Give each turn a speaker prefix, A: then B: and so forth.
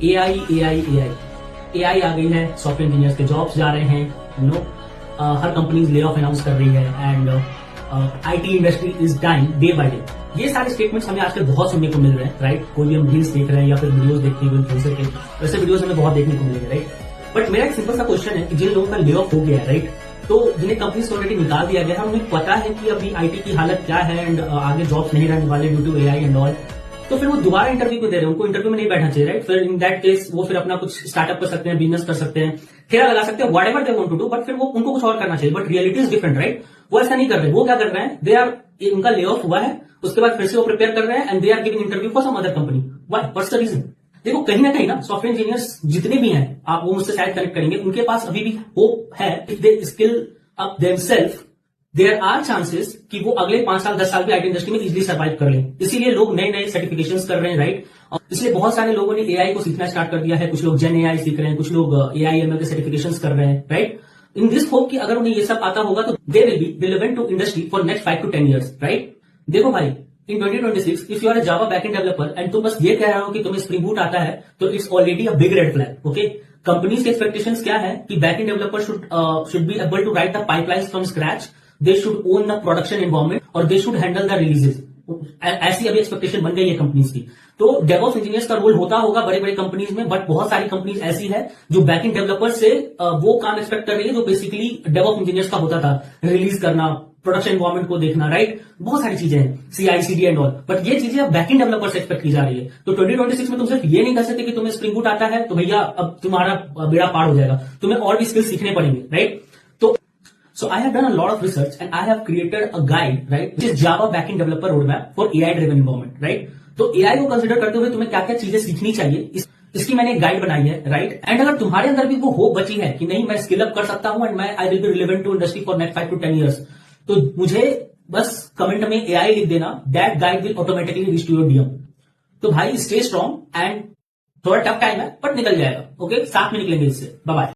A: AI आ गई है, software engineers के जॉब्स जा रहे हैं, हर कंपनीज ले ऑफ अनाउंस कर रही है and IT industry is dying day by day. ये सारे स्टेटमेंट्स हमें आजकल बहुत सुनने को मिल रहे हैं, राइट। कोई भी हम रील्स देख रहे हैं या फिर वीडियोस देखते हैं इन्फ्लुएंसर के, वैसे वीडियोस हमें बहुत देखने को मिलेंगे, राइट। बट मेरा एक सिंपल सा क्वेश्चन है कि जिन लोगों का ले ऑफ हो गया है, राइट, तो जिन्हें कंपनीज ऑलरेडी निकाल दिया गया है, उन्हें पता है कि अभी आईटी की हालत क्या है एंड आगे जॉब्स नहीं रहने वाले due to AI and all, तो फिर वो दोबारा इंटरव्यू को दे रहे हैं। उनको इंटरव्यू में नहीं बैठना चाहिए, राइट। फिर इन दैट केस वो फिर अपना कुछ स्टार्टअप कर सकते हैं, बिजनेस कर सकते हैं, ठेला लगा सकते हैं, whatever they want to do, but फिर वो उनको कुछ और करना चाहिए। But reality is different, right. वो ऐसा नहीं कर रहे। वो क्या कर रहे हैं, दे आर, उनका ले ऑफ हुआ है, उसके बाद फिर से वो प्रिपेयर कर रहे हैं and they are giving interview for some other company. Why, what's the reason? देखो, कहीं ना कहीं ना सॉफ्टवेयर इंजीनियर्स जितने भी हैं, आप वो मुझसे शायद कनेक्ट करेंगे, उनके पास अभी भी होप है, if they skill up themselves, there are chances कि वो अगले 5 साल 10 साल भी आईटी इंडस्ट्री में इजीली सर्वाइव कर लें। इसीलिए लोग नए नए सर्टिफिकेशंस कर रहे हैं, राइट। इसलिए बहुत सारे लोगों ने एआई को सीखना स्टार्ट कर दिया है। कुछ लोग जेन एआई सीख रहे हैं, कुछ लोग एआई एमएल के सर्टिफिकेशंस कर रहे हैं, राइट। इन दिस होप कि अगर उन्हें ये सब आता होगा तो they will be relevant to industry for next 5 to 10 years, right. देखो भाई, in 2026 if you are a Java backend developer and तुम बस ये कह रहे हो कि तुम्हें स्प्रिंग बूट आता है, तो it's already a big red flag, okay. Companies के एक्सपेक्टेशंस क्या है कि backend developer should be able to write the pipelines from scratch, they should own the production environment और they should handle the releases. ऐसी अभी expectation बन गई है कंपनीज की। तो डेवऑप्स इंजीनियर्स का रोल होता होगा बड़े बड़े कंपनीज में, बट बहुत सारी कंपनीज ऐसी है जो बैकएंड डेवलपर से वो काम एक्सपेक्ट कर रही है जो बेसिकली डेवऑप्स इंजीनियर्स का होता था, रिलीज करना, प्रोडक्शन एनवायरमेंट को देखना, राइट। बहुत सारी चीजें हैं, CI/CD एंड ऑल, बट ये चीजें अब बैकएंड डेवलपर से एक्सपेक्ट की जा रही है। तो 2026 में तुम सिर्फ ये नहीं कर सकते कि तुम्हें स्प्रिंग बूट आता है तो भैया अब तुम्हारा बेड़ा पार हो जाएगा, तुम्हें और भी स्किल सीखने पड़ेंगे, right. So I have done a lot of research and I have created a guide, right, which is Java backend developer roadmap for AI driven environment, right? तो AI को कंसिडर करते हुए तुम्हें क्या क्या चीजें सीखनी चाहिए, इसकी मैंने एक गाइड बनाई है, राइट। एंड अगर तुम्हारे अंदर भी वो होप बची है कि नहीं मैं स्किल अप कर सकता हूं and I will be relevant to industry for next 5 to 10 years, तो मुझे बस कमेंट में AI लिख देना, that guide will automatically reach to your DM। तो भाई स्टे स्ट्रॉन्ग एंड थोड़ा टफ टाइम है बट निकल जाएगा, ओके। साथ में निकलेंगे इससे। Bye bye.